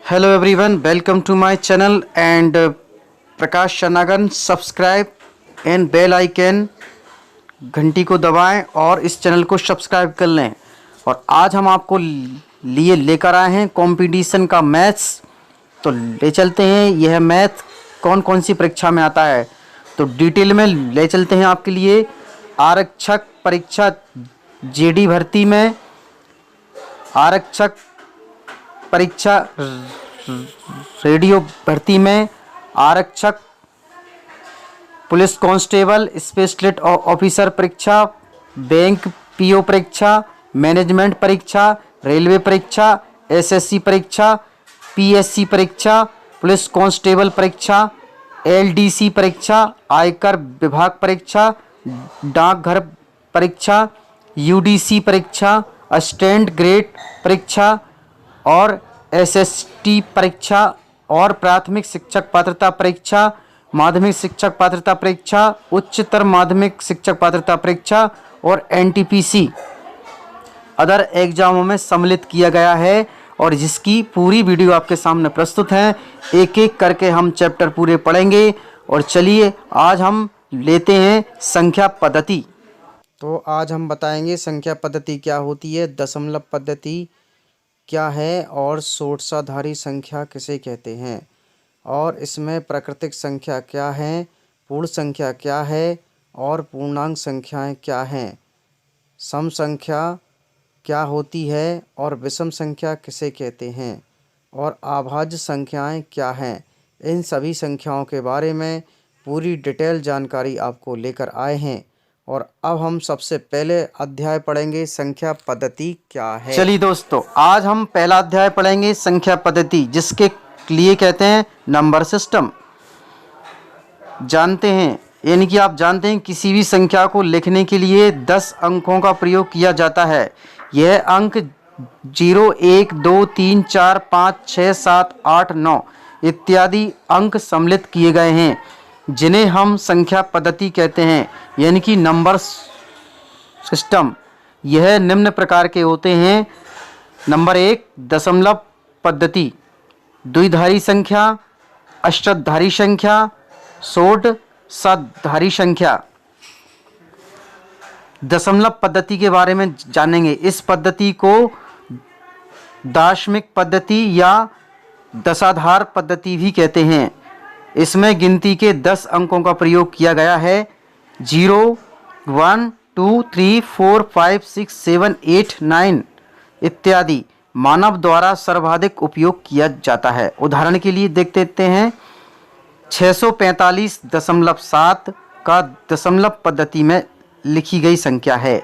Hello everyone, welcome to my channel and प्रकाश शनागन subscribe and bell icon घंटी को दबाएं और इस चैनल को सब्सक्राइब कर लें। और आज हम आपको लिए लेकर आए हैं कंपटीशन का मैथ्स। तो ले चलते हैं, यह मैथ कौन कौन सी परीक्षा में आता है तो डिटेल में ले चलते हैं आपके लिए। आरक्षक परीक्षा जेडी भर्ती में, आरक्षक परीक्षा रेडियो भर्ती में, आरक्षक पुलिस कांस्टेबल स्पेशलिस्ट ऑफिसर परीक्षा, बैंक पीओ परीक्षा, मैनेजमेंट परीक्षा, रेलवे परीक्षा, एसएससी परीक्षा, पीएससी परीक्षा, पुलिस कांस्टेबल परीक्षा, एलडीसी परीक्षा, आयकर विभाग परीक्षा, डाकघर परीक्षा, यूडीसी परीक्षा, असिस्टेंट ग्रेड परीक्षा और एसएसटी परीक्षा और प्राथमिक शिक्षक पात्रता परीक्षा, माध्यमिक शिक्षक पात्रता परीक्षा, उच्चतर माध्यमिक शिक्षक पात्रता परीक्षा और एनटीपीसी अदर एग्जामों में सम्मिलित किया गया है। और जिसकी पूरी वीडियो आपके सामने प्रस्तुत है। एक एक करके हम चैप्टर पूरे पढ़ेंगे। और चलिए आज हम लेते हैं संख्या पद्धति। तो आज हम बताएंगे संख्या पद्धति क्या होती है, दशमलव पद्धति क्या है और षोडशाधारी संख्या किसे कहते हैं, और इसमें प्राकृतिक संख्या क्या है, पूर्ण संख्या क्या है और पूर्णांक संख्याएं क्या हैं, सम संख्या क्या होती है और विषम संख्या किसे कहते हैं, और अभाज्य संख्याएं क्या हैं। इन सभी संख्याओं के बारे में पूरी डिटेल जानकारी आपको लेकर आए हैं। और अब हम सबसे पहले अध्याय पढ़ेंगे संख्या पद्धति क्या है। चलिए दोस्तों, आज हम पहला अध्याय पढ़ेंगे संख्या पद्धति, जिसके लिए कहते हैं नंबर सिस्टम। जानते हैं, यानी कि आप जानते हैं किसी भी संख्या को लिखने के लिए 10 अंकों का प्रयोग किया जाता है। यह अंक 0, 1, 2, 3, 4, 5, 6, 7, 8, 9 इत्यादि अंक सम्मिलित किए गए हैं, जिन्हें हम संख्या पद्धति कहते हैं, यानी कि नंबर सिस्टम। यह निम्न प्रकार के होते हैं। नंबर 1 दशमलव पद्धति, द्विधारी संख्या, अष्टधारी संख्या, षोडशाधारी संख्या। दशमलव पद्धति के बारे में जानेंगे। इस पद्धति को दाशमिक पद्धति या दशाधार पद्धति भी कहते हैं। इसमें गिनती के 10 अंकों का प्रयोग किया गया है। 0, 1, 2, 3, 4, 5, 6, 7, 8, 9 इत्यादि मानव द्वारा सर्वाधिक उपयोग किया जाता है। उदाहरण के लिए देख लेते हैं। 645.7 का दशमलव पद्धति में लिखी गई संख्या है।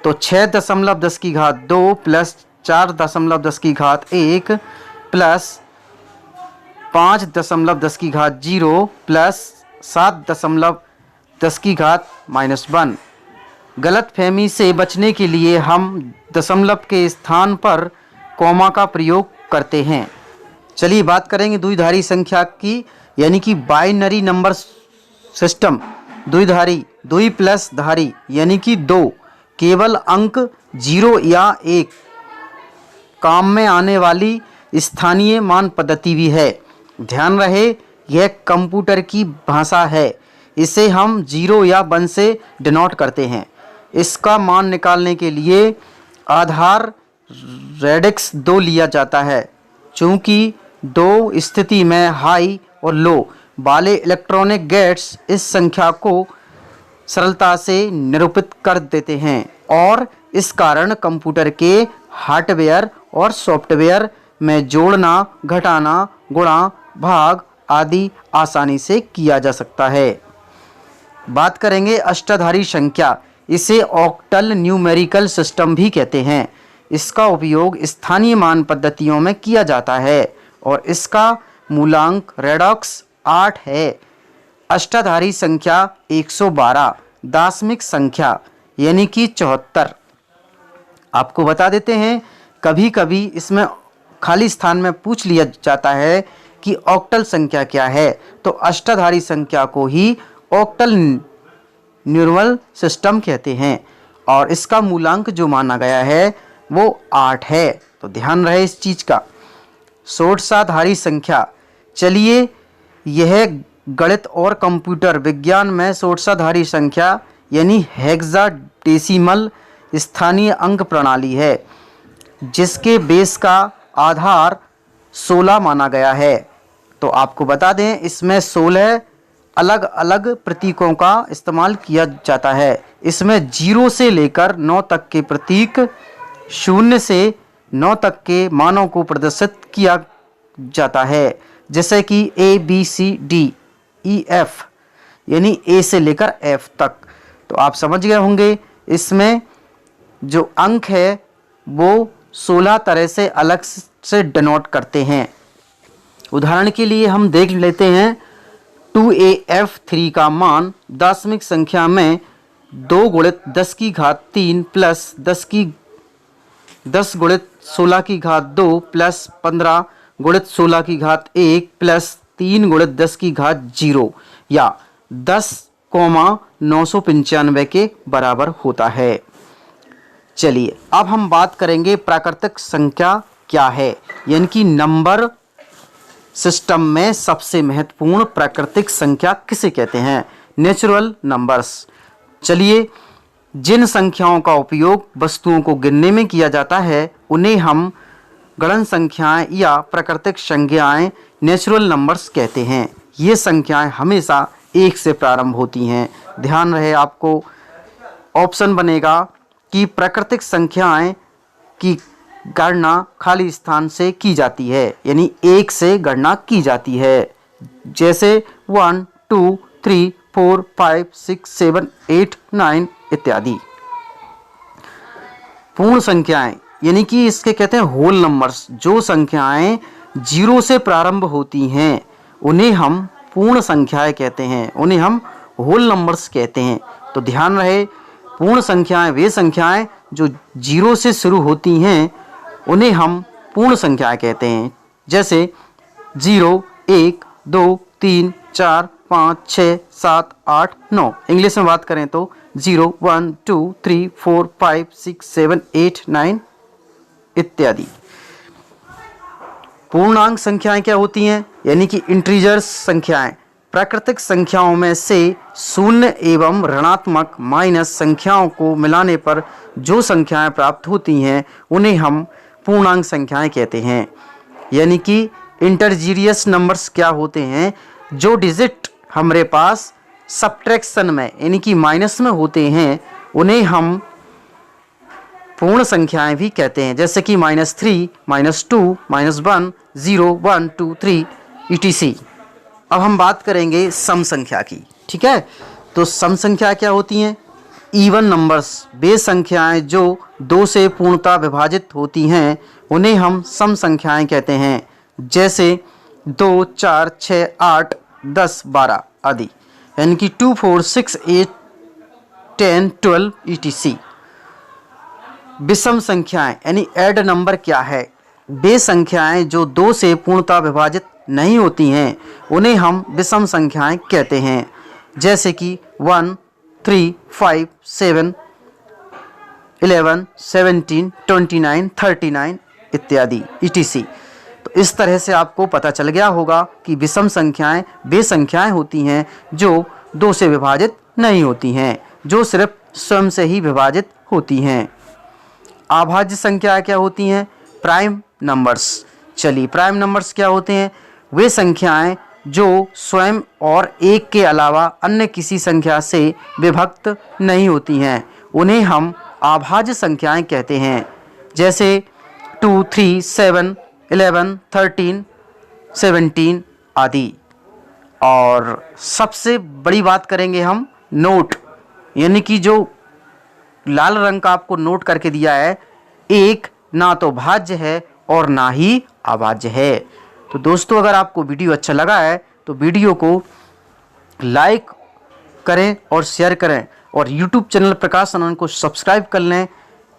तो 6.10 प्लस 4.10 प्लस 5.10 प्लस 7.10 गलतफहमी से बचने के लिए हम दशमलव के स्थान पर कॉमा का प्रयोग करते हैं। चलिए बात करेंगे द्विधारी संख्या की, यानी कि बाइनरी नंबर सिस्टम। द्विधारी, द्वि प्लस धारी यानी कि 2, केवल अंक 0 या 1 काम में आने वाली स्थानीय मान पद्धति भी है। ध्यान रहे, यह कंप्यूटर की भाषा है। इसे हम 0 या 1 से डिनोट करते हैं। इसका मान निकालने के लिए आधार रेडिक्स 2 लिया जाता है। चूँकि 2 स्थिति में हाई और लो वाले इलेक्ट्रॉनिक गेट्स इस संख्या को सरलता से निरूपित कर देते हैं, और इस कारण कंप्यूटर के हार्डवेयर और सॉफ्टवेयर में जोड़ना, घटाना, गुणा, भाग आदि आसानी से किया जा सकता है। बात करेंगे अष्टाधारी संख्या। इसे ऑक्टल न्यूमेरिकल सिस्टम भी कहते हैं। इसका उपयोग स्थानीय मान पद्धतियों में किया जाता है और इसका मूलांक रेडॉक्स 8 है। अष्टाधारी संख्या 112, दाशमिक संख्या यानी कि 74। आपको बता देते हैं, कभी कभी इसमें खाली स्थान में पूछ लिया जाता है कि ऑक्टल संख्या क्या है, तो अष्टाधारी संख्या को ही ऑक्टल न्यूमरिकल सिस्टम कहते हैं और इसका मूलांक जो माना गया है वो 8 है। तो ध्यान रहे इस चीज़ का। षोडशाधारी संख्या। चलिए, यह गणित और कंप्यूटर विज्ञान में षोडशाधारी संख्या यानी हेक्साडेसिमल स्थानीय अंक प्रणाली है, जिसके बेस का आधार 16 माना गया है। तो आपको बता दें, इसमें 16 अलग अलग प्रतीकों का इस्तेमाल किया जाता है। इसमें 0 से लेकर 9 तक के प्रतीक, 0 से 9 तक के मानों को प्रदर्शित किया जाता है, जैसे कि ABCDEF यानी A से लेकर F तक। तो आप समझ गए होंगे, इसमें जो अंक है वो 16 तरह से अलग से डिनोट करते हैं। उदाहरण के लिए हम देख लेते हैं 2AF3 का मान दशमिक संख्या में 2 गुणित 10 की घात 3 प्लस 10 गुणित 16 की घात 2 प्लस 15 गुणित 16 की घात 1 प्लस 3 गुणित 10 की घात 0 या 10,995 के बराबर होता है। चलिए, अब हम बात करेंगे प्राकृतिक संख्या क्या है, यानी कि नंबर सिस्टम में सबसे महत्वपूर्ण प्राकृतिक संख्या किसे कहते हैं? Natural numbers. चलिए, जिन संख्याओं का उपयोग वस्तुओं को गिनने में किया जाता है उन्हें हम गणन संख्याएं या प्राकृतिक संख्याएं नेचुरल नंबर्स कहते हैं। ये संख्याएं हमेशा 1 से प्रारंभ होती हैं। ध्यान रहे, आपको ऑप्शन बनेगा कि प्राकृतिक संख्याएं की गणना खाली स्थान से की जाती है, यानी 1 से गणना की जाती है, जैसे 1 2 3 4 5 6 7 8 9 इत्यादि। पूर्ण संख्याएं यानी कि इसके कहते हैं होल नंबर्स। जो संख्याएं 0 से प्रारंभ होती हैं उन्हें हम पूर्ण संख्याएं कहते हैं, उन्हें हम होल नंबर्स कहते हैं। तो ध्यान रहे, पूर्ण संख्याएं वे संख्याएं जो 0 से शुरू होती हैं उन्हें हम पूर्ण संख्याएं कहते हैं, जैसे 0 1 2 3 4 5 6 7 8 9। इंग्लिश में बात करें तो 0 1 2 3 4 5 6 7 8 9 इत्यादि। पूर्णांक संख्याएं क्या होती हैं? यानी कि इंटीजर्स संख्याएं। प्राकृतिक संख्याओं में से शून्य एवं ऋणात्मक माइनस संख्याओं को मिलाने पर जो संख्याएं प्राप्त होती हैं उन्हें हम पूर्णांक संख्याएं कहते हैं। यानी कि इंटरजीरियस नंबर्स क्या होते हैं? जो डिजिट हमारे पास सब्ट्रैक्शन में यानी कि माइनस में होते हैं उन्हें हम पूर्ण संख्याएं भी कहते हैं, जैसे कि -3 -2 -1 0 1 2 3 etc। अब हम बात करेंगे सम संख्या की। ठीक है, तो सम संख्या क्या होती हैं? इवन नंबर्स, वे संख्याएं जो 2 से पूर्णतः विभाजित होती हैं उन्हें हम सम संख्याएं कहते हैं, जैसे 2 4 6 8 10 12 आदि, यानी कि 2 4 6 8 10 12 etc। विषम संख्याएं यानी ऐड नंबर क्या है? वे संख्याएं जो 2 से पूर्णतः विभाजित नहीं होती हैं उन्हें हम विषम संख्याएं कहते हैं, जैसे कि 1 3 5 7 11 17 29 39 इत्यादि etc। तो इस तरह से आपको पता चल गया होगा कि विषम संख्याएं वे संख्याएं होती हैं जो 2 से विभाजित नहीं होती हैं, जो सिर्फ स्वयं से ही विभाजित होती हैं। अभाज्य संख्या क्या होती हैं? Prime numbers. चलिए, प्राइम नंबर्स क्या होते हैं? वे संख्याएं जो स्वयं और 1 के अलावा अन्य किसी संख्या से विभक्त नहीं होती हैं उन्हें हम अभाज्य संख्याएं कहते हैं, जैसे 2 3 7 11 13 17 आदि। और सबसे बड़ी बात करेंगे हम नोट, यानी कि जो लाल रंग का आपको नोट करके दिया है, 1 ना तो भाज्य है और ना ही अभाज्य है। तो दोस्तों, अगर आपको वीडियो अच्छा लगा है तो वीडियो को लाइक करें और शेयर करें और YouTube चैनल प्रकाश आनंद को सब्सक्राइब कर लें।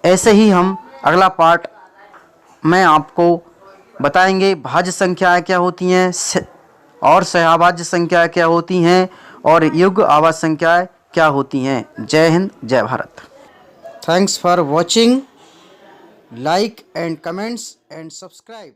ऐसे ही हम अगला पार्ट में आपको बताएंगे भाज्य संख्याएं क्या होती हैं और सहअभाज्य संख्याएं क्या होती हैं और युग्म आवाज संख्याएं क्या होती हैं। जय हिंद, जय Bharat. Thanks for watching, like and comments and subscribe.